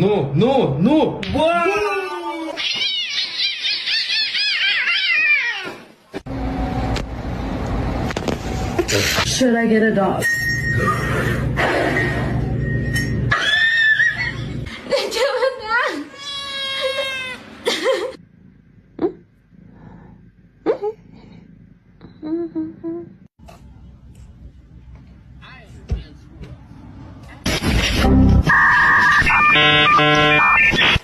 No, no, no! Wow! Should I get a dog? I am